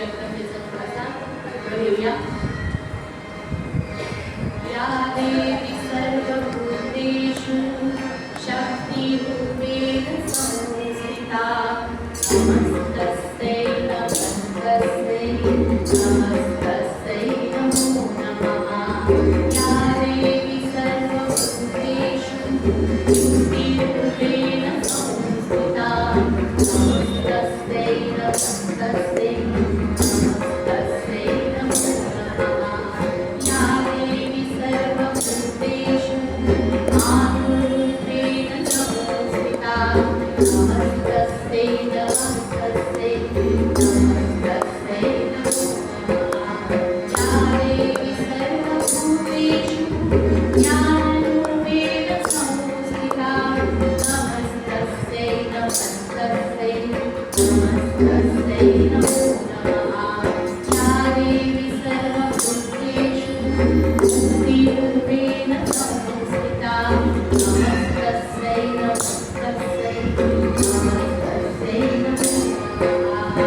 जगदंबेचा थोडासा घेऊया. या देवी सर्वभूतेषु शक्तिरूपेण संस्थिता नमस्तस्यै नमस्तस्यै नमस्तस्यै नमो नमः. या देवी सर्वभूतेषु शक्तिरूपेण संस्थिता नमस्तस्यै नमस्तस्यै नमस्तस्यै नमो नमः. या देवी सर्वभूतेषु मातृरूपेण संस्थिता नमस्तस्यै नमस्तस्यै नमस्तस्यै नमो नमः. या देवी सर्वभूतेषु ज्ञानरूपेण संस्थिता नमस्तस्यै नमस्तस्यै नमस्तस्यै नमो नमः. या देवी सर्वभूतेषु बुद्धिरूपेण संस्थिता नमस्तस्यै नमस्तस्यै नमस्तस्यै नमो नमः.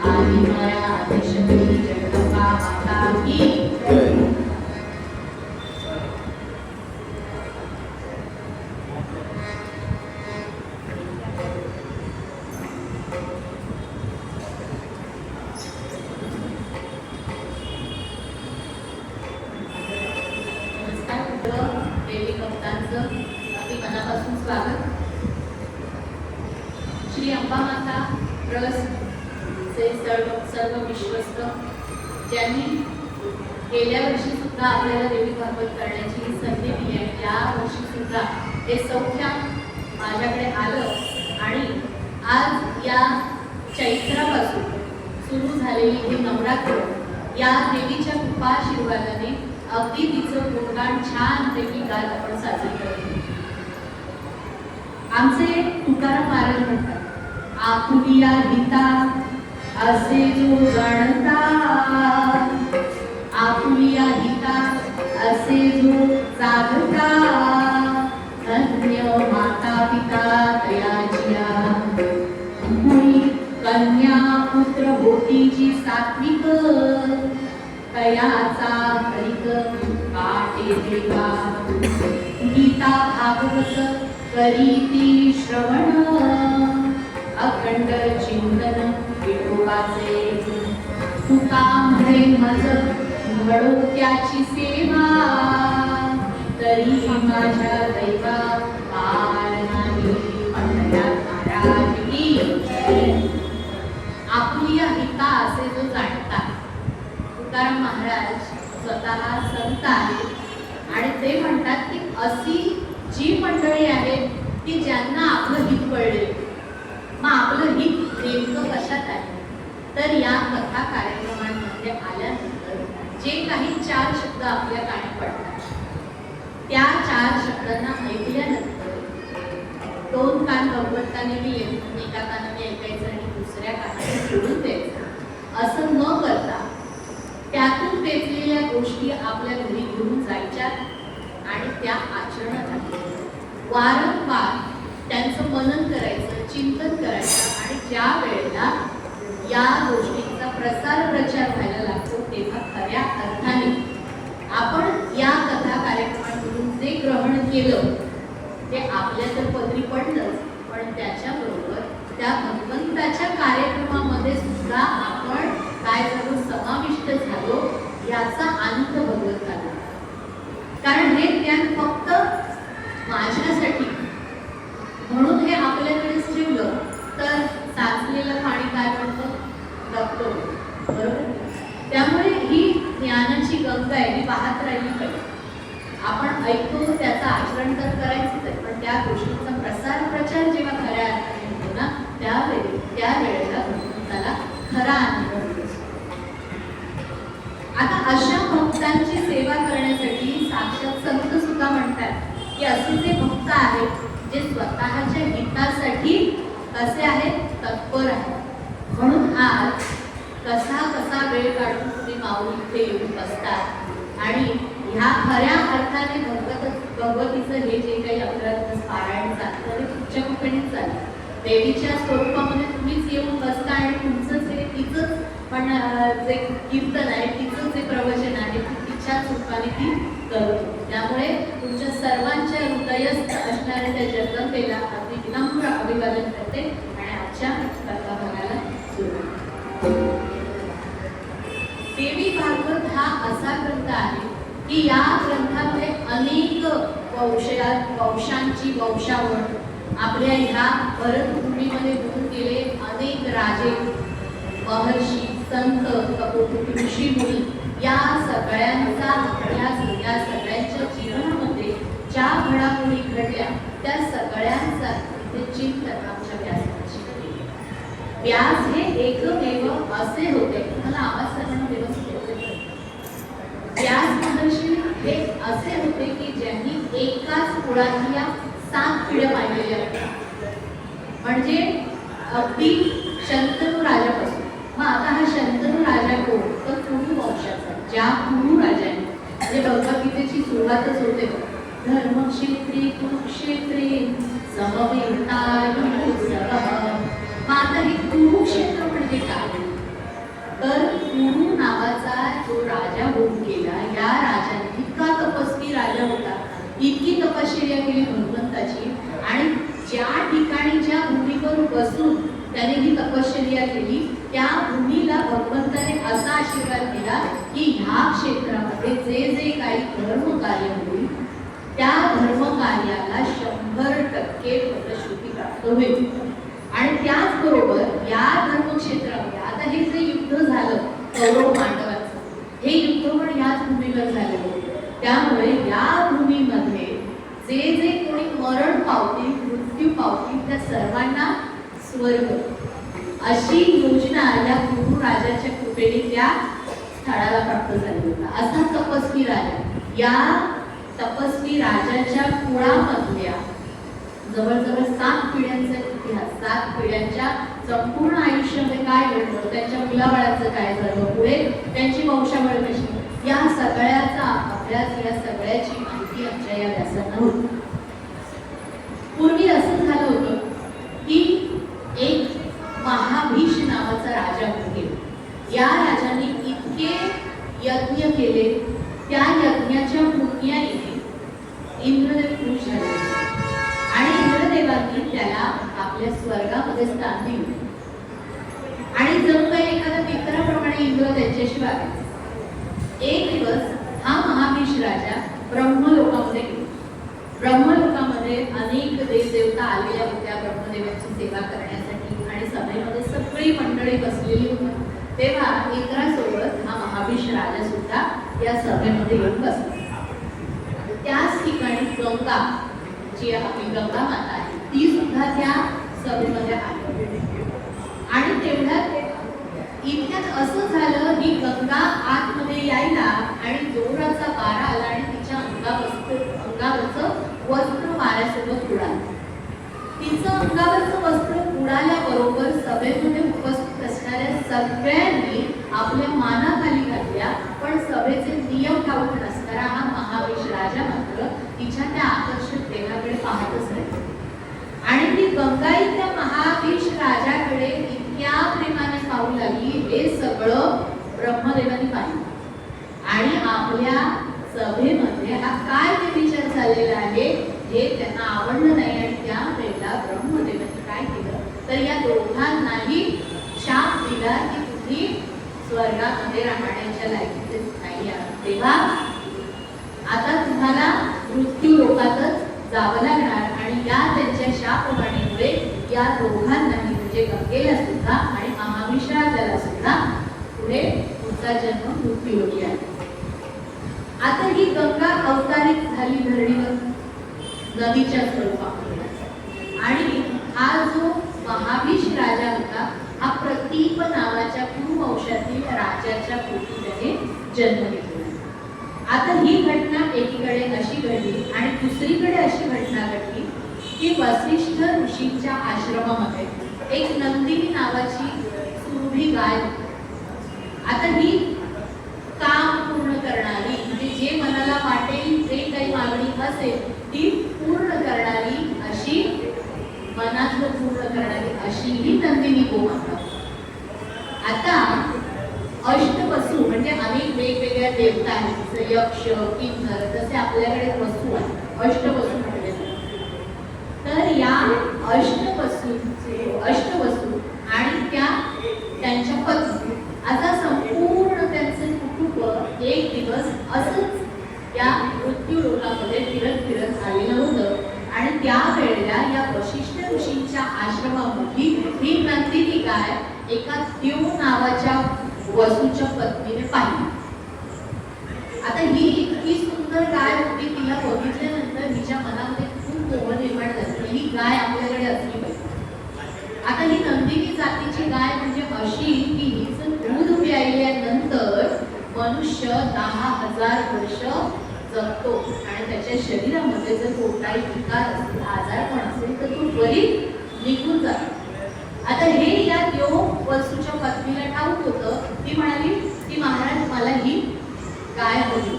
आदिमाया आदिशक्ती जगदंबा माता की जय. देवी भक्तांचं अगदी मनापासून स्वागत. श्री अंबा माता ट्रस्टचे सर्व विश्वस्त ज्यांनी गेल्या वर्षी सुद्धा आपल्याला देवी भागवत करण्याची ही संधी दिली आहे, या वर्षी सुद्धा हे सौख्या माझ्याकडे आलं आणि आज या चैत्रापासून सुरू झालेली ही नवरात्र या देवीच्या कृपा आशीर्वादाने अगदी तिचं गुणगान छान पैकी गात आपण साजरी करतो. आमचे तुकाराम महाराज म्हणतात, आपुलिया हिता असे जो जाणता, आपुलिया हिता असे जो जागता, धन्य माता पिता तयाचिया, मुनी कन्या पुत्र होतीची सात्विक, तयाचा हरिक काटे देवा, गीता भागवत करीती श्रवण, अखंड चिंतन विठोबाचे, तुका म्हणे मज घडो त्याची सेवा, तरी माझ्या दैवा पार नाही. पंढऱ्यात महाराज की जय. आपुलिया हिता असे जो जाणतात, तुकाराम महाराज स्वतः संत आहेत आणि ते म्हणतात की अशी जी मंडळी आहेत की ज्यांना आपलं हित कळले. मग आपलं हित नेमकं कशात आहे, तर या कथा कार्यक्रमांमध्ये आल्यानंतर जे काही 4 शब्द आपल्या कानी पडतात, त्या 4 शब्दांना ऐकल्यानंतर 2 कान भगवंताने दिले, एका कानाने ऐकायचं आणि दुसऱ्या कानाने सोडून द्यायचं, असं न करता त्यातून पेचलेल्या गोष्टी आपल्या घरी घेऊन जायच्या आणि त्या आचरणात आणायच्या. वारंवार त्यांचं मनन करायचं, चिंतन करायचं आणि ज्या वेळेला या गोष्टींचा प्रसार प्रचार व्हायला लागतो तेव्हा खऱ्या अर्थाने आपण या कथा कार्यक्रमांकडून जे ग्रहण केलं ते आपल्या तर पदरी पडलंच, पण त्याच्याबरोबर त्या भगवंताच्या कार्यक्रमामध्ये सुद्धा आपण काय झालो, समाविष्ट झालो याचा आनंद भगवंताला. कारण हे ज्ञान फक्त माझ्यासाठी म्हणून हे आपल्याकडेच ठेवलं तर साचलेलं पाणी काय म्हणतं, डबतो, बरोबर. त्यामुळे ही ज्ञानाची गंगा आहे, ही वाहत राहिली पाहिजे. आपण ऐकतो त्याचं आचरण तर करायचंच आहे, पण त्या गोष्टींचा प्रसार प्रचार जेव्हा खऱ्या अर्थाने होतो ना, त्यावेळेला भगवंताला खरा आनंद होतो. आता अशा भक्तांची सेवा करण्यासाठी साक्षात संत सुद्धा म्हणतात की असे जे भक्त आहेत जे स्वतःच्या हितासाठी कसे आहेत, तत्पर आहेत. म्हणून आज कसा वेळ काढून तुम्ही माऊली इथे येऊन बसतात आणि ह्या खऱ्या अर्थाने भगवतीचं हे जे काही 11 दिवस पारायण चालतं ते तुमच्या कृपेनेच चालतं. देवीच्या स्वरूपामध्ये तुम्हीच येऊन बसता आणि तुमचंच हे तिचंच पण जे कीर्तन आहे तिचं जे प्रवचन आहे ते तिच्याच रूपाने ती करतो. त्यामुळे तुमच्या सर्वांच्या हृदयस्थ असणाऱ्या त्या जगदंबेला अगदी विनम्र अभिवादन करते आणि आजच्या कथा भागाला सुरू. देवी भागवत हा असा ग्रंथ आहे की या ग्रंथामध्ये अनेक वंशांची वंशावळ आपल्या ह्या भरतभूमीमध्ये होऊन गेले अनेक राजे, महर्षी, संत, कपोटी, ऋषी, मुनी या सगळ्यांचा अभ्यास, या सगळ्यांच्या जीवनामध्ये ज्या घडामोडी घडल्या त्या सगळ्यांचा इथे चिंतन आमच्या व्यासांची केले. व्यास हे एकमेव असे होते, मला आवाज सर्वांना व्यवस्थित होते. व्यास महर्षी हे असे होते की ज्यांनी एकाच कुळातल्या 7 पिढ्या पाहिलेल्या होत्या. म्हणजे अगदी शंतनू राजापासून. मग आता हा शंतनू राजा कोण? तर कुरु वंशाचा. ज्या कुरु राजाने म्हणजे भगवद्गीतेची सुरुवातच होते धर्मक्षेत्री कुरुक्षेत्री समवेतायुत्सवः. मग आता हे कुरुक्षेत्र म्हणजे काय? तर कुरु नावाचा जो राजा होऊन गेला, या राजाने इतका तपस्वी राजा होता, इतकी तपश्चर्या केली भगवंताची, आणि ज्या ठिकाणी ज्या भूमीवर बसून त्याने ही तपश्चर्या केली त्या भूमीला भगवंताने असा आशीर्वाद दिला की ह्या क्षेत्रामध्ये जे जे काही धर्म कार्य होईल त्या धर्म कार्याला 100% फलश्रुती प्राप्त होईल. आणि त्याचबरोबर या धर्मक्षेत्रामध्ये आता हे जे युद्ध झालं कौरव पांडवांचं, हे युद्ध पण याच भूमीवर झालेलं होतं. त्यामुळे या भूमीमध्ये जे जे कोणी मरण पावतील, मृत्यू पावतील, त्या सर्वांना स्वर्ग अशी योजना या कुरु राजाच्या कृपेने त्या स्थळाला प्राप्त झाली होता. असा तपस्वी राजा, या तपस्वी राजाच्या कुळामधल्या जवळजवळ 7 पिढ्यांचा इतिहास, 7 पिढ्यांच्या संपूर्ण आयुष्यामध्ये काय घडलं, त्यांच्या मुलाबाळांचं काय झालं, पुढे त्यांची वंशावळ कशी, या सगळ्याचा अभ्यास, या सगळ्याची माहिती आमच्या या व्यासांना होती. पूर्वी असं झालं होतं की एक महाभीष नावाचा राजा होते. या राजाने इतके यज्ञ केले, त्या यज्ञाच्या पुण्याने इंद्रदेव खुश झाले आणि इंद्रदेवांनी त्याला आपल्या स्वर्गामध्ये स्थान दिले. आणि जणू काही एखाद्या मित्राप्रमाणे इंद्र त्यांच्याशी वागायचे. एक दिवस हा महाभीष राजा ब्रह्मलोकामध्ये गेला. ब्रह्मलोकामध्ये अनेक देवदेवता आलेल्या होत्या ब्रह्मदेवाची सेवा करण्यासाठी आणि सभेमध्ये सगळी मंडळी बसलेली होती. तेव्हा इंद्रासोबत हा महाभीष राजा सुद्धा या सभेमध्ये येऊन बसला. त्याच ठिकाणी गंगा, जी आपली गंगा माता आहे, ती सुद्धा त्या सभेमध्ये आली. आणि तेवढ्यात इतक्यात असं झालं की गंगा आतमध्ये यायला आणि जोराचा वारा आला आणि तिच्या अंगावरचं वस्त्र वाऱ्यासोबत उडालं. तिचं अंगावरचं वस्त्र उडाल्याबरोबर सभेमध्ये उपस्थित असणाऱ्या सगळ्यांनी आपल्या मानाखाली घातल्या. पण सभेचे नियम ठाऊक नसणारा हा महाभीष राजा मात्र तिच्या त्या आकर्षक देहाकडे पाहतच राहिला. आणि ती गंगाई त्या महाभीष राजाकडे इतक्या प्रेमाने पाहू लागली. हे सगळं ब्रह्मदेवाने पाहिलं आणि आपल्या सभेमध्ये हा काय ते विचार झालेला आहे हे त्यांना आवडलं नाही. आणि त्या वेळेला ब्रह्मदेवाने काय केलं तर या दोघांनाही शाप दिला की तुम्ही स्वर्गामध्ये राहण्याच्या लायकीचे नाही आहात, तेव्हा आता तुम्हाला मृत्यू लोकातच जावं लागणार. आणि या त्यांच्या शापवाणीमुळे या दोघांनाही म्हणजे गंगेला सुद्धा आणि महाविश्राला सुद्धा पुढे पुढचा जन्म मृत्यू योगी आहे. आता ही गंगा अवतारित झाली धरणीवर नदीच्या स्वरूपामध्ये. आणि हा जो महाभीष राजा होता हा प्रतीप नावाच्या कुरु वंशातील राजाच्या पोटी त्याने जन्म घेतला. आता ही घटना एकीकडे अशी घडली आणि दुसरीकडे अशी घटना घडली की वसिष्ठ ऋषींच्या आश्रमामध्ये एक नंदिनी नावाची सुरभी गाय होती. आता ही काम पूर्ण करणारी म्हणजे जे मनाला वाटेल जे काही मागणी असेल ती पूर्ण करणारी अशी मनातलं पूर्ण करणारी अशी ही नंदिनी गोमाता. आता अष्टवसू म्हणजे अनेक वेगवेगळ्या देवता आहेत, जसं यक्ष, किन्नर, तसे आपल्याकडे वसू आहेत, अष्टवसू म्हटले जातात. तर या अष्टवसू आणि त्यांच्या पत्नी आता संपूर्ण त्यांचे कुटुंब एक दिवस असंच या मृत्यू लोकामध्ये फिरत आलेलं होतं. आणि त्यावेळेला या वशिष्ठ ऋषींच्या आश्रमामधली ही नंदिनी गाय एका देव नावाच्या वसूच्या पत्नीने पाहिली. आता ही इतकी सुंदर गाय होती, तिला बघितल्यानंतर तिच्या मनामध्ये खूप मोह निर्माण झाला, ही गाय आपल्याकडे असली पाहिजे. आता ही नंदिनी जातीची गाय म्हणजे अशी की हिचं दूध प्यायल्यानंतर मनुष्य 10,000 वर्ष जगतो आणि त्याच्या शरीरामध्ये जर कोणताही विकार असेल, आजारपण असेल तर तो त्वरित निघून जातो. आता हे या देव वसूच्या पत्नीला ठाऊक होतं. ती म्हणाली की महाराज मला ही गाय हवी.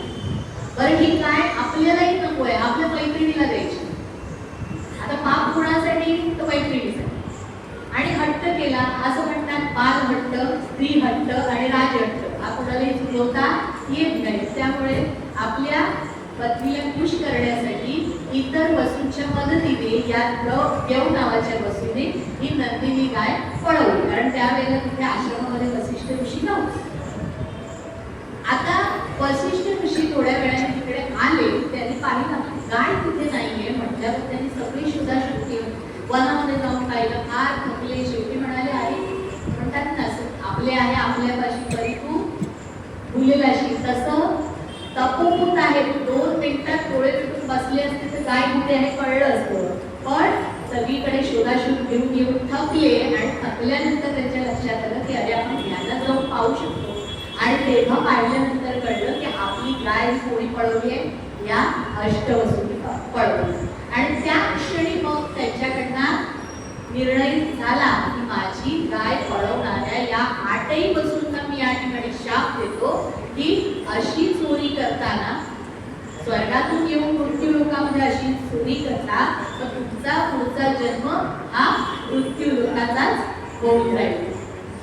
बरं ही गाय आपल्यालाही नकोय, आपल्या मैत्रिणीला द्यायची. आता पाप कुणासाठी तर मैत्रिणीसाठी. आणि हट्ट केला, असं म्हणतात बाल हट्ट, स्त्री हट्ट आणि राज हट्ट हा कुणालाही चुकवता येत नाही. त्यामुळे आपल्या पत्नीला खुश करण्यासाठी इतर वसूंच्या मदतीने या देव नावाच्या वसूने ही नंदिनी गाय पळवली, कारण त्यावेळेला तिथे आश्रमामध्ये वसिष्ठ ऋषी नव्हते. आता वसिष्ठ ऋषी थोड्या वेळाने तिकडे आले, त्यांनी पाहिलं गाय तिथे नाहीये. म्हटल्यावर त्यांनी सगळी शोधाशोध केली, वनामध्ये जाऊन पाहिलं, फार थकले. शेवटी म्हणाले आई म्हणतात ना आपले आहे आपल्यापाशी तरी तू भुलेला अशी, तसं तपोभूत आहे. 2 मिनिटात डोळे पिटून बसले असते तर गाय कुठे आहे कळलं असतं. पण सगळीकडे शोधाशोध घेऊन थकले आणि थकल्यानंतर त्यांच्या लक्षात आलं की अरे आपण ध्यानात जाऊन पाहू शकतो. आणि तेव्हा पाहिल्यानंतर कळलं की आपली गाय कोणी पळवली आहे, या अष्टवसूंनी पळवली. आणि त्या क्षणी मग त्यांच्याकडनं निर्णय झाला की माझी गाय पळवणाऱ्या या 8ही वसूंना मी या ठिकाणी शाप देतो की अशी चोरी करताना स्वर्गातून येऊन मृत्यू लोकामध्ये अशी चोरी करता तर तुमचा पुढचा जन्म हा मृत्यू लोकाचाच होऊन जाईल.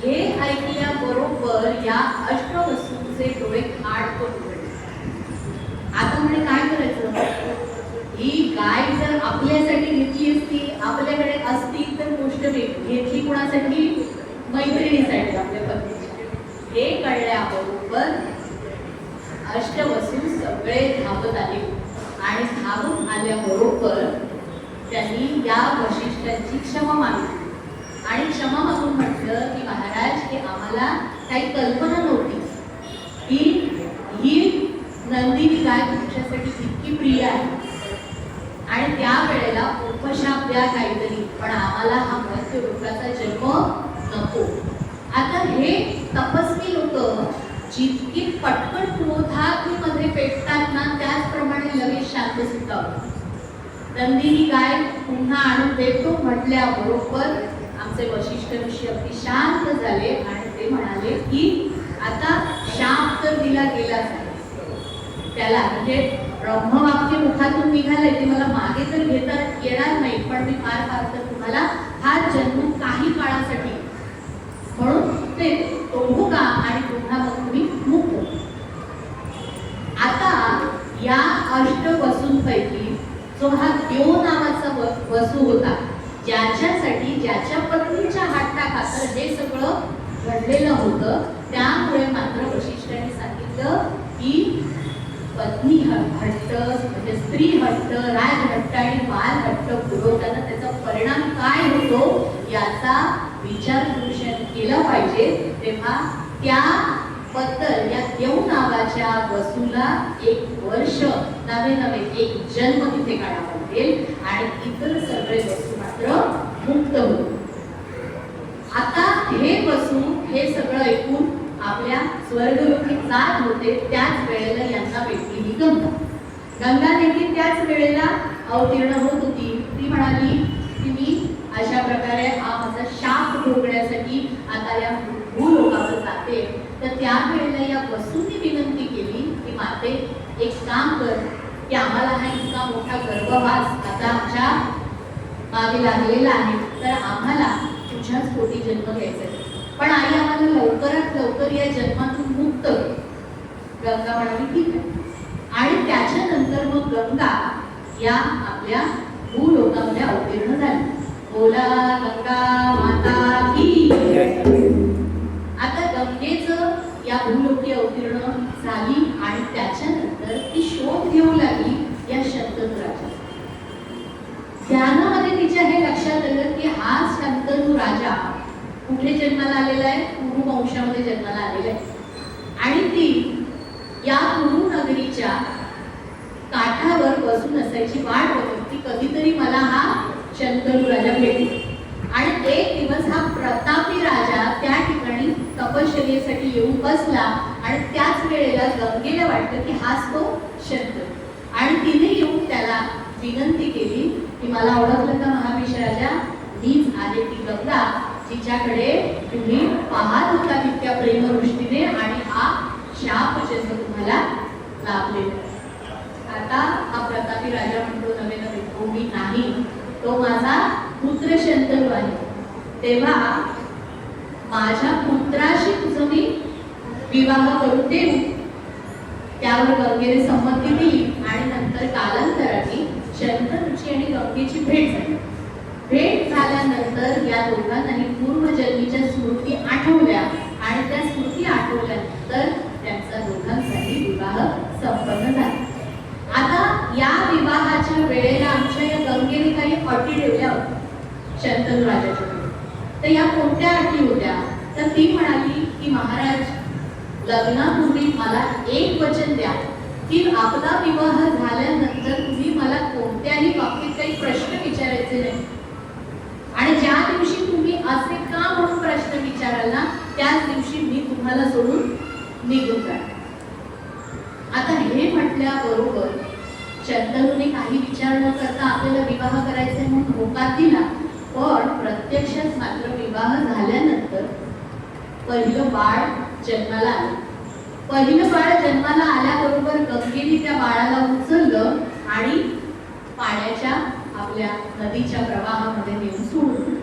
हे ऐकल्याबरोबर या अष्टवसूंचे डोळे खाडकन उघडले. आता म्हणे काय करायचं, ही गाय जर आपल्यासाठी घेतली असती, आपल्याकडे असती तर गोष्ट घेतली कोणासाठी, मैत्रिणीसाठी, आपल्या पत्नीसाठी. हे कळल्याबरोबर अष्टवसू सगळे धावत आले आणि धावून आल्याबरोबर त्यांनी या वशिष्ठांची क्षमा मागितली. आणि क्षमा मागून म्हटलं की महाराज हे आम्हाला काही कल्पना नव्हती की ही नंदिनी गाय तुमच्यासाठी इतकी प्रिय आहे आणि त्या वेळेला उपशाप द्या काहीतरी, पण आम्हाला हा मृत्यू लोकाचा जन्म नको. आता हे तपस्वी लोक जितकी पटकन क्रोधाग्नीमध्ये पेटतात ना, त्याचप्रमाणे लगेच शांत सुद्धा होतात. नंदिनी गाय पुन्हा आणून देतो म्हटल्याबरोबर आमचे वशिष्ठ ऋषी अगदी शांत झाले आणि ते म्हणाले की आता शाप तर दिला गेलाच आहे, त्याला म्हणजे ब्रह्मवाक्य मुखातून निघाले ते मला मागे तर घेता येणार नाही, पण मी फार तर तुम्हाला हा जन्म काही काळासाठी म्हणून ते तोडू का आणि पुन्हा मग तुम्ही मुक्त. आता या अष्टवसूंपैकी जो हा देव नावाचा वसू होता, ज्याच्या पत्नीच्या हट्टाखातर हे सगळं घडलेलं होतं, त्यामुळे मात्र वशिष्ठांनी सांगितलं की पत्नी हट्ट म्हणजे स्त्री हट्ट, राज हट्ट आणि बाल हट्ट पुरवताना त्याचा परिणाम काय होतो याचा विचार पुरुषांनी केला पाहिजे. तेव्हा त्याबद्दल या देव नावाच्या वसूला 1 वर्ष नवे एक जन्म तिथे काढावा लागेल आणि इतर सगळे वसू मात्र मुक्त होतील. आता हे वसू हे सगळं ऐकून आपल्या स्वर्गलोकी जात होते. त्याच वेळेला यांना भेटली ही गंगा देखील त्याच वेळेला अवतीर्ण होत होती. ती म्हणाली की मी अशा प्रकारे हा माझा शाप भोगण्यासाठी आता या भूलोकावर जाते. तर त्यावेळेला या वसूंनी विनंती केली की माते एक काम कर की आम्हाला हा इतका मोठा गर्भवास आता आमच्या मागे लागलेला आहे, तर आम्हाला तुझ्याच पोटी जन्म घ्यायचा आहे, पण आई आम्हाला लवकरात लवकर लवकर या जन्मातून मुक्त कर. गंगा म्हणाली ठीक आहे. आणि त्याच्यानंतर मग गंगा या आपल्या भूलोकामध्ये अवतीर्ण झाली. बोला गंगा माता की. आता गंगेचं या भूलोकी अवतीर्ण झाली आणि त्याच्यानंतर ती शोध घेऊ लागली या शंतनू राजा. ध्यानामध्ये तिच्या हे लक्षात आलं की हा शंतनू राजा कुठे जन्माला आलेला आहे? कुरु वंशामध्ये जन्माला आलेला आहे. आणि ती या कुरु नगरीच्या काठावर बसून असायची, वाट बघत की कधीतरी मला हा शंतनू राजा भेटेल. आणि एक दिवस हा प्रतापी राजा त्या ठिकाणी तपश्चर्येसाठी येऊन बसला आणि त्याच वेळेला गंगेला वाटलं की हाच तो शंतनू. आणि तिने येऊन त्याला विनंती केली की मला ओळखलं का महाबळेश्वर राजा? मीच आहे ती गंगा जिच्याकडे तुम्ही पाहत होता तितक्या प्रेमवृष्टीने आणि हा शाप जन्म तुम्हाला लाभलेला. आता हा प्रतापी राजा म्हणतो नवे नवे तो मी नाही, तो माझा पुत्र शंतनू आहे. तेव्हा माझ्या पुत्राशी तुझं मी विवाह करून देऊ. त्यावर गंगेने संमती दिली आणि नंतर कालांतराने शंतनूची आणि गंगेची भेट झाली. भेट झाल्यानंतर या दोघांनाही पूर्वजन्मीच्या स्मृती आठवल्या आणि त्या स्मृती आठवल्यानंतर त्यांचा दोघांचाही विवाह संपन्न झाला. आता या विवाहाच्या वेळेला आमच्या या गंगेने काही अटी ठेवल्या होत्या शंतनू राजाच्या वेळी. तर या कोणत्या अटी होत्या? तर ती म्हणाली की महाराज, लग्नापूर्वी मला एक वचन द्या की आपला विवाह झाल्यानंतर तुम्ही मला कोणत्याही बाबतीत काही प्रश्न विचारायचे नाही. आणि ज्या दिवशी तुम्ही असे का म्हणून प्रश्न विचाराल ना, त्याच दिवशी मी तुम्हाला सोडून निघून जाणार. आता हे म्हटल्याबरोबर शंतनूने काही विचार न करता आपल्याला विवाह करायचा म्हणून होकार दिला. पण प्रत्यक्षात मात्र विवाह झाल्यानंतर पहिलं बाळ जन्माला आलं. पहिलं बाळ जन्माला आल्याबरोबर गंगेने त्या बाळाला उचललं आणि पाण्याच्या आपल्या नदीच्या प्रवाहामध्ये नेऊन सोडलं.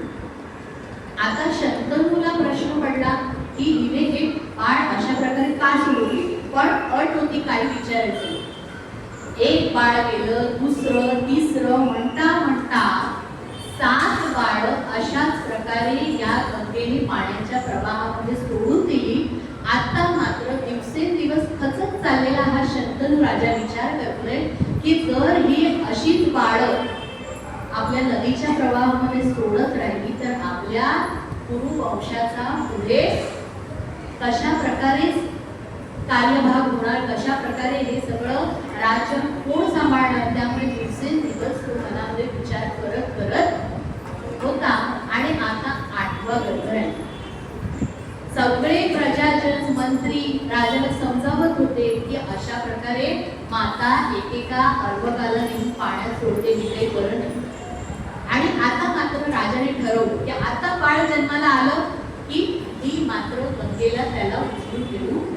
आता शंतनूला प्रश्न पडला की हिने हे बाळ अशा प्रकारे का सोडली? पण अट होती काही विचारायचं. एक बाळ गेलं, दुसरं, तिसरं, म्हणता म्हणता 7 बाळ अशाच प्रकारे या गंगेने पाण्याच्या प्रवाहामध्ये सोडून दिली. आता मात्र दिवसेंदिवस खचत चाललेला हा शंतनू राजा विचार करतोय की जर ही अशीच बाळ आपल्या नदीच्या प्रवाहामध्ये सोडत राहिली तर आपल्या कुरु वंशाचा पुढे कशा प्रकारे कार्यभाग होणार, कशा प्रकारे हे सगळं राज्य कोण सांभाळणार. त्यामुळे दिवसेंदिवस तो मनामध्ये विचार करत करत होता. आणि आता 8वा गर्भ आहे. सगळे प्रजाजन मंत्री राजाला समजावत होते की अशा प्रकारे माता एकेका अर्भकाला नेऊन पाण्यात सोडते, मी काही बरं नाही. आणि आता मात्र राजाने ठरवलं की आता बाळ जन्माला आलं की ही मात्र गंगेला त्याला उचलून घेऊन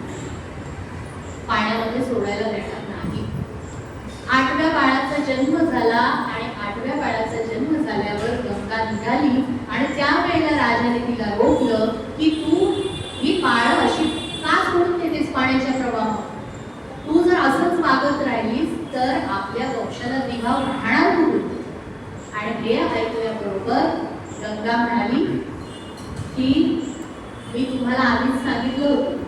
पाण्यामध्ये सोडायला देणार नाही. 8व्या बाळाचा जन्म झाला आणि 8व्या बाळाचा जन्म झाल्यावर गंगा निघाली आणि त्यावेळेला राजाने तिला रोखलं की तू ही बाळ अशी का सोडून देतेस पाण्याच्या प्रवाहात? तू जर असंच वागत राहिलीस तर आपल्या वंशाला निभाव राहणार कुठून? आणि हे ऐकल्याबरोबर गंगा म्हणाली की मी तुम्हाला आधीच सांगितलं होतं,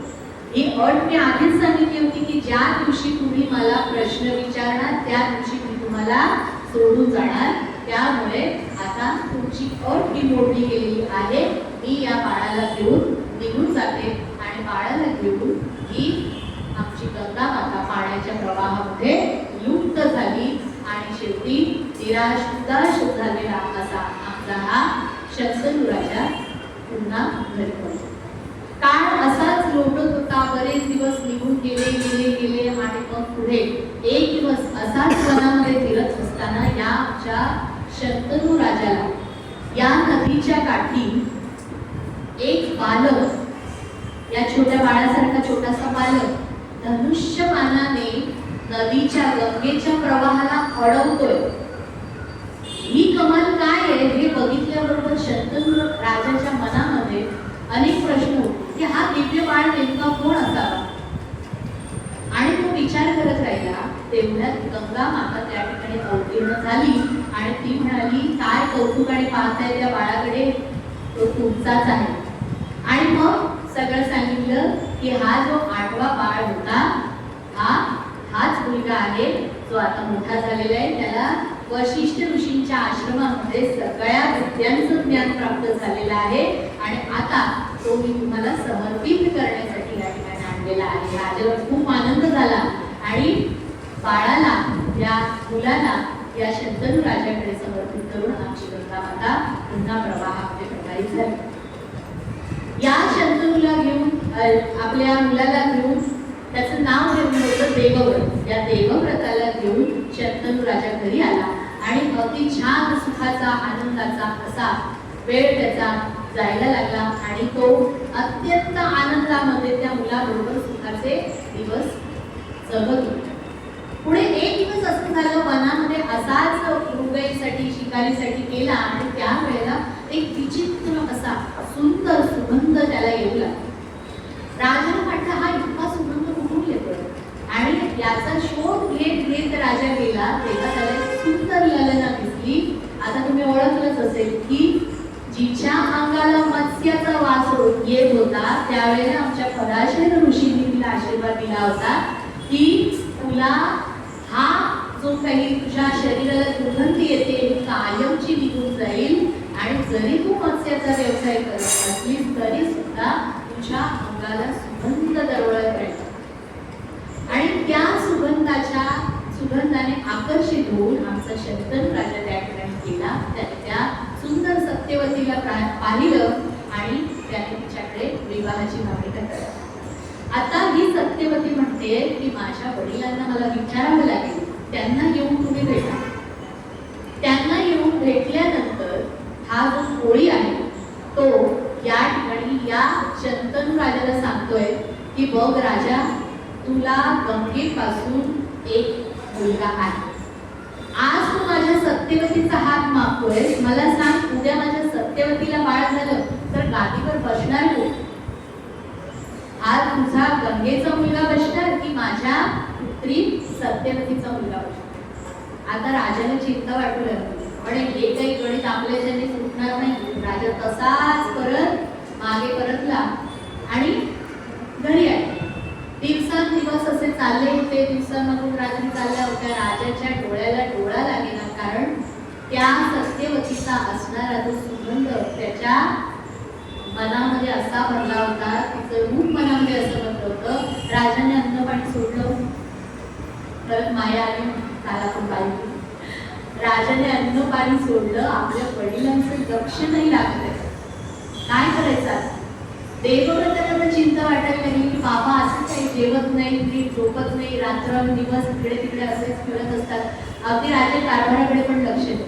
ही अट मी आधीच सांगितली होती की ज्या दिवशी तुम्ही मला प्रश्न विचारणार त्या दिवशी मी तुम्हाला सोडून जाणार. त्यामुळे आता तुमची अट ही मोडली गेलेली आहे. मी या बाळाला घेऊन निघून जाते आणि बाळाला घेऊन ही आमची गंगा माता पाण्याच्या प्रवाहामध्ये लुप्त झाली आणि शेवटी निराश झालेला असा आमचा हा शंतनू राजा पुन्हा घरी पडला. काळ असाच लोटत होता. बरेच दिवस निघून गेले गेले गेले आणि मग पुढे एक दिवस असाच वनामध्ये फिरत असताना या आमच्या शंतनू राजाला या नदीच्या काठी एक बालक, या छोट्या बाळासारखा छोटासा बालक धनुष्यबाणाने नदीच्या गंगेच्या प्रवाहाला अडवतोय. ही कमाल काय आहे हे बघितल्याबरोबर शंतनू राजाच्या मनामध्ये अनेक प्रश्न होते की हा दिव्य बाळ बाळ नेमका कोण असावा. आणि तो विचार करत राहिला. तेवढ्यात गंगा माता त्या ठिकाणी अवतीर्ण झाली आणि ती म्हणाली, काय कौतुकाने पाहताय त्या बाळाकडे, तो तुमचाच आहे. आणि मग सगळं सांगितलं की हा जो 8वा बाळ होता हाच मुलगा आहे जो आता मोठा झालेला आहे. त्याला वशिष्ठ ऋषींच्या आश्रमामध्ये सगळ्या विद्यांचं ज्ञान प्राप्त झालेलं आहे आणि आता तो मी तुम्हाला समर्पित करण्यासाठी या ठिकाणी आणलेला आहे. राजाला खूप आनंद झाला आणि बाळाला, या मुलाला या शंतनू राजाकडे समर्पित करून आमची गंगा माता पुन्हा प्रवाहामध्ये प्रवाहित झाली. या शंतनूला घेऊन, आपल्या मुलाला घेऊन त्याचं नाव ठेवलं होतं देवव्रत. या देवव्रताला घेऊन शंतनू राजा घरी आला आणि अति छान सुखाचा, आनंदाचा असा वेळ त्याचा जायला लागला आणि तो अत्यंत आनंदामध्ये त्या मुलाबरोबर सुखाचे दिवस जगत होता. पुढे एक दिवस असं झालं, वनामध्ये असाच मृगईसाठी, शिकारीसाठी गेला आणि त्यावेळेला एक विचित्र असा सुंदर सुगंध त्याला येऊ लागला. राजाला वाटलं हा इतका सुगंध कुठून येतोय आणि याचा शोध घेत घेत राजा गेला. तेव्हा त्याला एक सुंदर ललना दिसली. आता तुम्ही ओळखलंच असेल की जिच्या अंगाला मत्स्याचा वास येत होता त्यावेळेला आमच्या पराशर ऋषींनी तिला आशीर्वाद दिला होता की तुला हा जो काही तुझ्या शरीराला दुर्गंधी येते ही कायमची निघून जाईल आणि जरी तू मत्स्याचा व्यवसाय करत असलीस तरी सुद्धा तुझ्या अंगाला सुगंध दरवळत राहील. आणि त्या सुगंधाने आकर्षित होऊन आमचा शंतनू राजा त्या ठिकाणी गेला. त्या सुंदर सत्यवतीला पाहिलं आणि त्याने तिच्याकडे विवाहाची मागणी करत. आता ही सत्यवती म्हणते की माझ्या वडिलांना मला विचारावं लागेल, त्यांना येऊन तुम्ही भेटा. त्यांना येऊन भेटल्यानंतर हा जो कोळी आहे तो या ठिकाणी या शंतनू राजाला सांगतोय की बघ राजा, तुला गंगेपासून एक मुलगा आहे. आज तू माझ्या सत्यवतीचा हात मागतोय. मला सांग, उद्या माझ्या सत्यवतीला बाळ झालं तर गादीवर बसणार कोण? आज तुझा गंगेचा मुलगा बसणार की माझ्या पुत्री सत्यवतीचा मुलगा बसणार? आता राजाला चिंता वाटू लागली. पण हे काही गणित आपल्याच्याने सुटणार नाही. राजा तसाच परत मागे परतला आणि घरी आला. दिवसांदिवस असे चालले होते. दिवसांमधून रात्री चालल्या होत्या. राजाच्या डोळ्याला डोळा लागेना, कारण त्या सत्यवतीचा असणारा जो सुगंध त्याच्या मनामध्ये असा भरला होता, तिचं रूप मनामध्ये असं भरलं होतं. राजाने अन्न पाणी सोडलं. परत माया आली, त्याला पण पाहिजे. राजाने अन्न पाणी सोडलं. आपल्या वडिलांचं लक्ष नाही लागलं. काय करायचं? देवव्रताला तर चिंता वाटायला लागली की बाबा असं काही जेवत नाही, नीट झोपत नाही, रात्रंदिवस इकडे तिकडे असेच फिरत असतात. अगदी राजा कारभाराकडे पण लक्ष देत.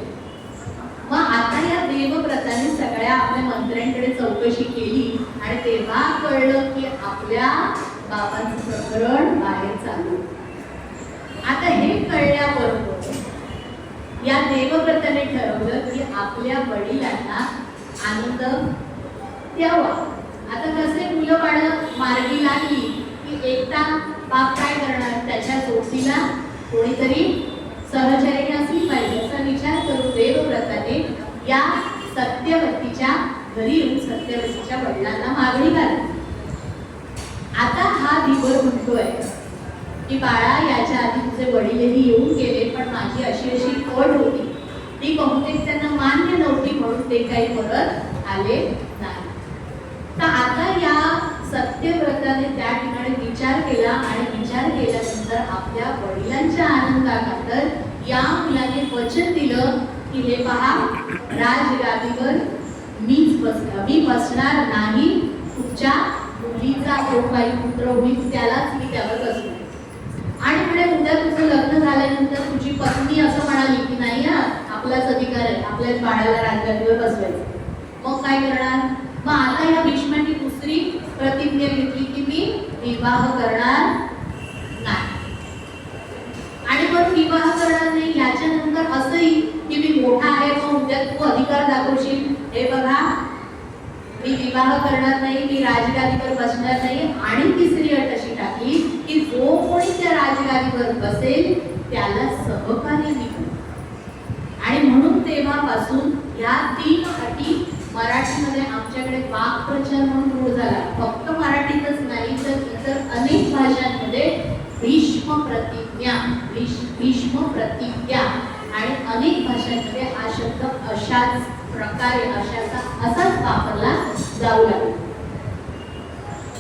मग आता या देवव्रताने सगळ्या आपल्या मंत्र्यांकडे चौकशी केली आणि तेव्हा कळलं की आपल्या बाबांचं प्रकरण बाहेर चालू. आता हे कळल्याबरोबर या देवव्रताने ठरवलं की आपल्या वडिलांना आनंद द्यावा. आता कसे मुलं बाळं मार्गी लागली की एकटा बाप काय करणार? त्याच्या सोबतीला कोणीतरी सहचर्याने असली पाहिजे असा विचार करून देवव्रताने या सत्यवतीच्या घरी येऊन सत्यवतीच्या वडिलांना मागणी घातली. आता हा धीवर म्हणतोय की बाळा, याच्या आधी तुझे वडीलही येऊन गेले, पण माझी अशी अशी अट होती, ती बहुतेक त्यांना मान्य नव्हती म्हणून ते काही परत आले नाही. तर आता या सत्यव्रताने त्या ठिकाणी विचार केला आणि विचार केल्यानंतर आपल्या वडिलांच्या आनंदाखातर या मुलाने वचन दिलं की हे पहा, राजगादीवर मी बसणार नाही. तुमच्या मुलीचा जो काही पुत्र होईल त्यालाच मी त्यावर बसणार. आणि पुढे उद्या तुझं लग्न झाल्यानंतर तुझी पत्नी असं म्हणाली की नाही, आपलाच अधिकार आहे, आपल्याच बाळाला राजगादीवर बसवायचं. मग काय करणार? मग आता या भीष्माने दुसरी प्रतिज्ञा घेतली की मी विवाह करणार नाही. आणि मग विवाह करणार नाही याच्यानंतर असंही की मी मोठा आहे, मग उद्या तू अधिकार दाखवशील, हे बघा मी विवाह करणार नाही, मी राजगादीवर बसणार नाही असेल त्याला सहकार्य मी करतो. आणि म्हणून तेव्हापासून या 3 अटी मराठीमध्ये आमच्याकडे वाक्प्रचार म्हणून रूढ झाला. फक्त मराठीतच नाही तर इतर अनेक भाषांमध्ये भीष्म प्रतिज्ञा, भीष्म प्रतिज्ञा आणि अनेक भाषांमध्ये हा शब्द अशाच प्रकारे असाच वापरला जाऊ लागला.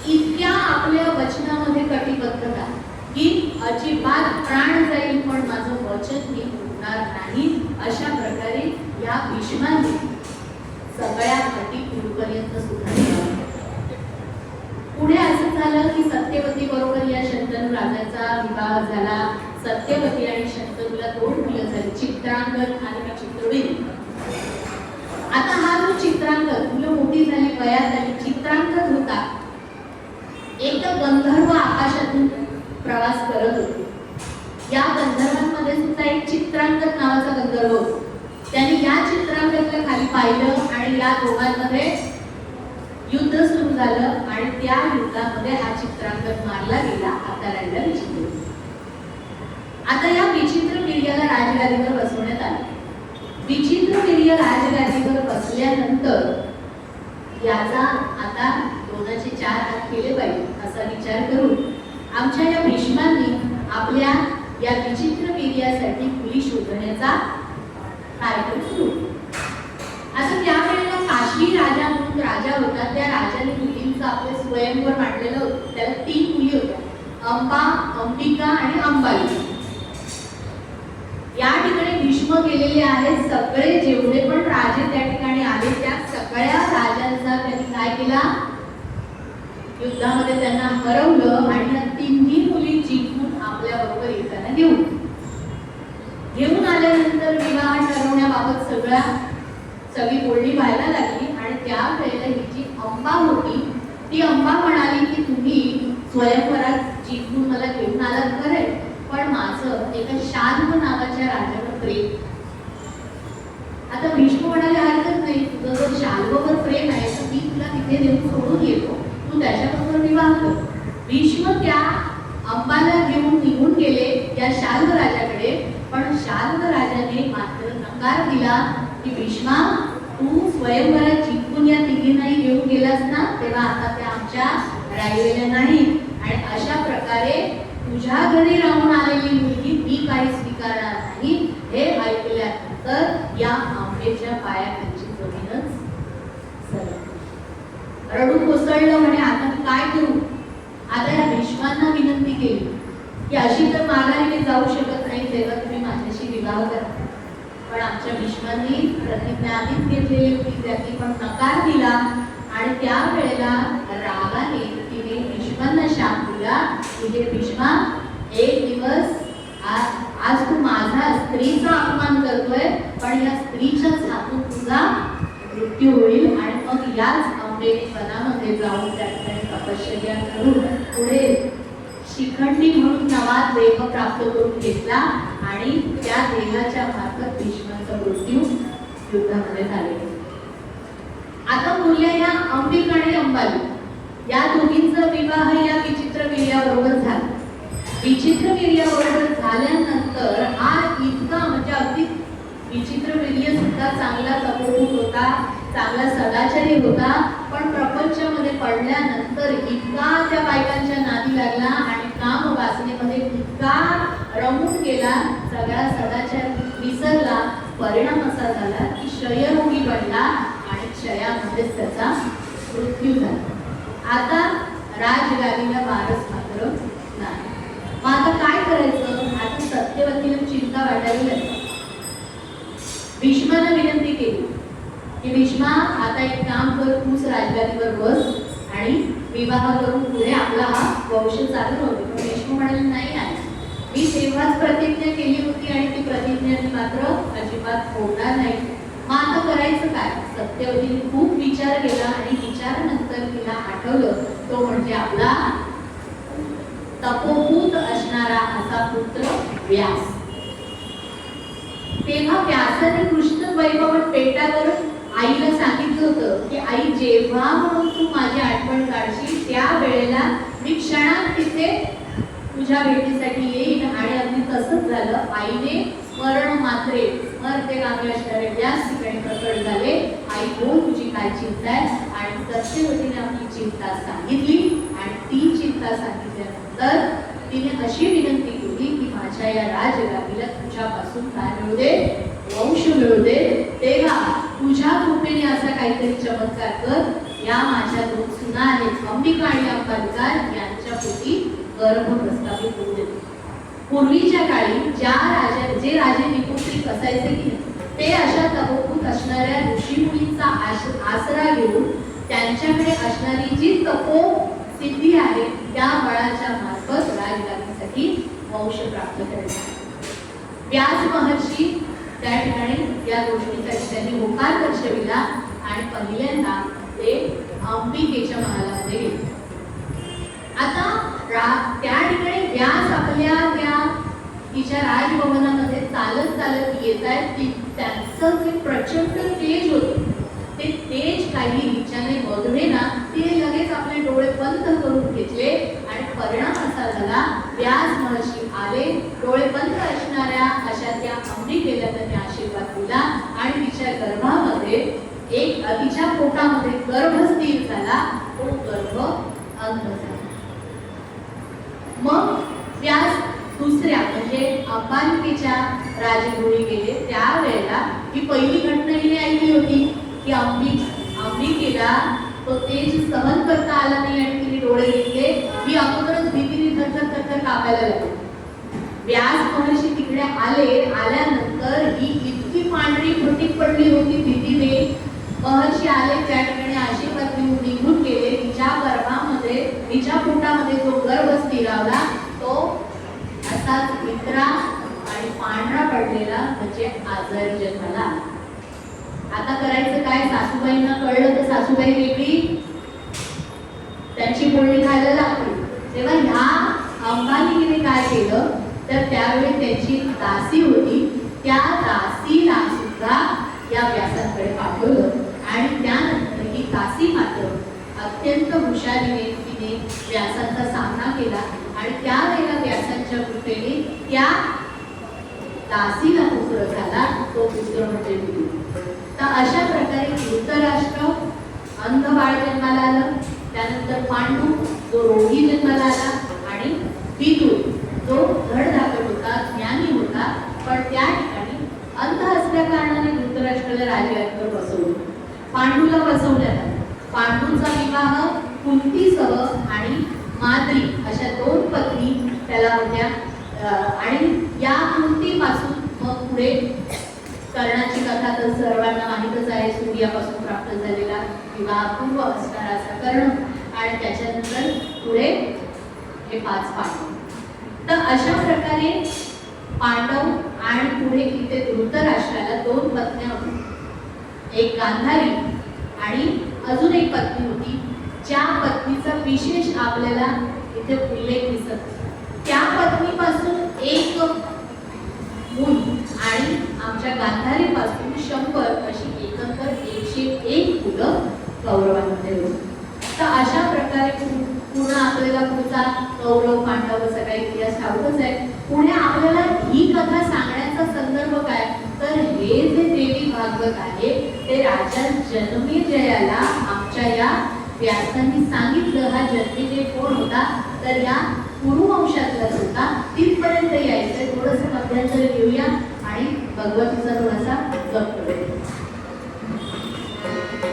इतक्या आपल्या वचनामध्ये कटिबद्धता की अजिबात प्राण जाईल पण माझं वचन मी उडणार नाही, अशा प्रकारे या भीष्माने सगळ्या अटी पूर्वपर्यंत सुद्धा. पुढे असं झालं की सत्यवती बरोबर या शंतनू राजाचा विवाह झाला. सत्यवती आणि शंतनूला 2 मुलं झाली, चित्रांगद आणि विचित्रवीर. आता हा जो चित्रांगद, मुलं मोठी झाली, वयात आली, चित्रांगद होता एक गंधर्व आकाशातून प्रवास करत होते. या गंधर्वांमध्ये सुद्धा एक चित्रांगद नावाचा गंधर्व होता. त्यांनी या चित्रांगदला खाली पाहिलं आणि या दोघांमध्ये युद्ध सुरू झालं आणि त्या युद्धामध्ये हा चित्रांगद मारला गेला. आता राहिला विचित्र. आता या विचित्र वीर्याला राजगादीवर बसवण्यात आले. विचित्र वीर्य राजगादीवर बसल्यानंतर याचा आता 2चे 4 हात केले पाहिजे असा विचार करून आमच्या या भीष्मांनी आपल्या या विचित्र वीर्यासाठी मुली शोधण्याचा कार्यक्रम सुरू. आता त्यावेळेला काशी राजा म्हणून राजा होता. त्या राजाने मुलींचं आपले स्वयंवर मांडलेलं होतं. त्याला 3 मुली होत्या, अंबा, अंबिका आणि अंबाली. या ठिकाणी भीष्म गेलेले आहेत. सगळे जेवढे पण राजे त्या ठिकाणी आले त्या सगळ्या राजांचा त्यांनी काय केला, युद्धामध्ये त्यांना हरवलं आणि या 3ही मुली जिंकून आपल्या बरोबर येताना घेऊन आल्यानंतर विवाह ठरवण्याबाबत सगळी बोलणी व्हायला लागली. आणि त्या वेळेला ही जी अंबा होती ती अंबा म्हणाली की तुम्ही स्वयंवरात जिंकून मला घेऊन आलात खरे, पण माझं एका शाल्व नावाच्या राजावर प्रेम. आता भीष्म म्हणाले हरकत नाही, तुझं जर शाल्ववर प्रेम आहे तर मी तुला तिथे देऊन सोडून येतो, तू त्याच्याबरोबर विवाह कर. भीष्म त्या अंबाला घेऊन निघून गेले या शाल्व राजाकडे. पण शाल्व राजाने मात्र नकार दिला की भीष्मा, तू स्वयंवरात जिंकून या तिघींनाही घेऊन गेलास ना, तेव्हा आता त्या आमच्या राहिलेल्या नाही. आणि अशा प्रकारे तुझ्या घरी राहून आलेली मुलगी मी काही स्वीकारणार नाही. हे ऐकल्यानंतर या आंबेच्या पायाखालची जमीनच सरकली. रडू कोसळलं म्हणे आता मी काय करू. आता या भीष्मांना विनंती केली की अशी तर माघारी मी जाऊ शकत नाही, तेव्हा तुम्ही माझ्याशी विवाह करा. पण आमच्या भीष्मांनी प्रतिज्ञा आधीच घेतलेली होती, त्याची पण नकार दिला. आणि त्या वेळेला रागाने तिने भीष्मांना शाप दिला की हे भीष्मा, एक दिवस आज तू माझ्या स्त्रीचा अपमान करतोय, पण या स्त्रीच्याच हातून तुझा मृत्यू होईल. आणि मग याच आंबेने वनामध्ये जाऊन त्या ठिकाणी तपश्चर्या करून पुढे शिखंडी म्हणून नवा देह प्राप्त करून घेतला आणि त्या देहाच्या मार्फत भीष्माचा मृत्यू युद्धामध्ये झाले. आता उरल्या या अंबिका आणि अंबाली, या दोघींचा विवाह या विचित्र वीर्याबरोबर झाला. विचित्र वीर्याबरोबर झाल्यानंतर हा इतका म्हणजे अगदी विचित्र वीर्य सुद्धा चांगला तपोभूत होता, चांगला सदाचारी होता. पण प्रपंचामध्ये पडल्यानंतर इतका त्या बायकांच्या नादी लागला आणि काम वासनेमध्ये इतका रमून गेला, सगळा सदाचार विसरला. परिणाम असा झाला की क्षयरोगी बनला आणि क्षयामध्येच त्याचा मृत्यू झाला. आता राजगादीला वारस मात्र नाही. मग आता काय करायचं. आता सत्यवतीला चिंता वाटायला लागली. भीष्माला विनंती केली की भीष्मा, आता एक काम कर, तूच राजगादीवर बस आणि विवाह करून पुढे आपला हा वंश चालू होतो. पण भीष्म म्हणाले नाही आहे, मी तेव्हाच प्रतिज्ञा केली होती आणि ती प्रतिज्ञा मात्र अजिबात होणार नाही. मग आता करायचं काय. सत्यवतीने खूप विचार केला आणि विचारानंतर तिला आठवलं तो म्हणजे आपला तपोभूत असणारा असा पुत्र व्यास. तेव्हा व्यासाने कृष्ण वैभव पेटावर आईला सांगितलं होतं की आई, जेव्हा म्हणून तू माझी आठवण काढशील त्या वेळेला मी क्षणात तिथे तुझ्या भेटीसाठी येईन आणि अगदी तसंच झालं. आईने स्मरण मात्रे स्मरतेगामी असणारे व्यास ठिकाणी प्रकट झाले. आई बोल तुझी काय चिंता आहे, आणि सत्यवतीने आपली चिंता सांगितली. आणि ती चिंता सांगितल्यानंतर तिने अशी विनंती केली की माझ्या या राजगादीला तुझ्यापासून काय मिळू दे, वंश मिळू दे. तेव्हा तुझ्या कृपेने असा काहीतरी चमत्कार कर. या माझ्या दोन सुना आहेत, अंबिका आणि अंबालिका, यांच्या पोटी गर्भ प्रस्थापित होऊ दे. पूर्वीच्या काळी जे राजे निपुत्रिक असायचे की ते अशा तपोभूत असणाऱ्या ऋषीमुनींचा आसरा घेऊन त्यांच्याकडे असणारी जी तपो सिद्धी आहे त्या बळाच्या मार्फत राजगादीसाठी वंश प्राप्त करायचा. व्यास महर्षी त्या ठिकाणी या गोष्टीसाठी त्यांनी होकार दर्शविला आणि पहिल्यांदा ते अंबिकेच्या महालामध्ये गेले. आता त्या ठिकाणी व्यास आपल्या त्या तिच्या राजभवनामध्ये चालत चालत येत आहेत. त्यांचं जे प्रचंड तेज होतं ते तेज काही हिच्याने बघले ना, ते लगेच आपले डोळे बंद करून घेतले. आणि परिणाम असा झाला, व्यास महर्षी आले, डोळे बंद असणाऱ्या अशा त्या अंबिकेला त्यांनी आशीर्वाद दिला आणि तिच्या गर्भामध्ये तिच्या पोटामध्ये गर्भ स्थिर झाला. तो गर्भ अंध झाला. मग व्यास दुसऱ्या म्हणजे अंबालिकेच्या राजगृही गेले. त्यावेळेला ही पहिली घटना हिने ऐकली होती की अंबिकेला तो तेज सहन करता आला नाही आणि तिने डोळे घेतले. ही अगोदरच भीतीने थरथर कापायला लागली. व्यास महर्षी तिकडे आल्यानंतर ही इतकी पांढरी फटीक पडली होती भीतीने. महर्षी आले, त्या ठिकाणी आशीर्वाद देऊन निघून गेले. तिच्या गर्भामध्ये तिच्या पोटामध्ये जो गर्भ स्थिरावला तो असाच मित्रा आणि पांढरा पडलेला म्हणजे आजारी जन्माला. आता करायचं काय? सासूबाईंना कळलं तर सासूबाई वेगळी त्यांची बोलणी खायला लागली. तेव्हा ह्या अंबालिकेने काय केलं तर त्यावेळी त्याची दासी होती, त्या दासीला सुद्धा या व्यासांकडे पाठवलं. आणि त्यानंतर ही दासी मात्र अत्यंत हुशारीने तिने व्यासांचा सामना केला. आणि त्यावेळेला व्यासांच्या कृपेने त्या दासीला पुत्र झाला. तो पुत्र म्हणजे विदुर. तर अशा प्रकारे धृतराष्ट्र अंध बाळ जन्माला आलं. त्यानंतर पांडू जो रोगी जन्माला आला. आणि विदुर जो धडधाकट होता, ज्ञानी होता, पण त्या ठिकाणी अंध असल्या कारणाने धृतराष्ट्राला राजगादीवर बसवलं. पांडूला बसवण्यात आलं. पांडूचा विवाह कुंतीसह आणि माद्री अशा दोन पत्नी त्याला होत्या. आणि या कुंतीपासून मग पुढे कर्णाची कथा तर सर्वांना माहीतच आहे. सूर्यापासून प्राप्त झालेला विवाहपूर्व असणारा असा कर्ण आणि त्याच्यानंतर पुढे हे 5 पांडव. तर अशा प्रकारे पांडव आणि पुढे इथे धृतराष्ट्राला 2 पत्न्या होत्या. एक गांधारी आणि अजून एक पत्नी होती, ज्या पत्नीचा विशेष आपल्याला इथे उल्लेख दिसत. त्या पत्नीपासून एक मूल आणि आमच्या गांधारीपासून 100 अशी एकंदर 101 मुलं कौरवांमध्ये होती. तर अशा प्रकारे पूर्ण आपल्याला पुढचा कौरव पांडव सगळा इतिहास ठाऊकच आहे. पुढे आपल्याला ही कथा सांगण्याचा संदर्भ काय तर हे जे देवी भागवत आहे ते राजा जन्मेजयाला आमच्या या व्यासांनी सांगितलं. हा जन्मेजय कोण होता तर या कुरुवंशातलाच होता. तिथपर्यंत यायचं थोडंसं मध्यंतर घेऊया आणि भगवतीचा थोडासा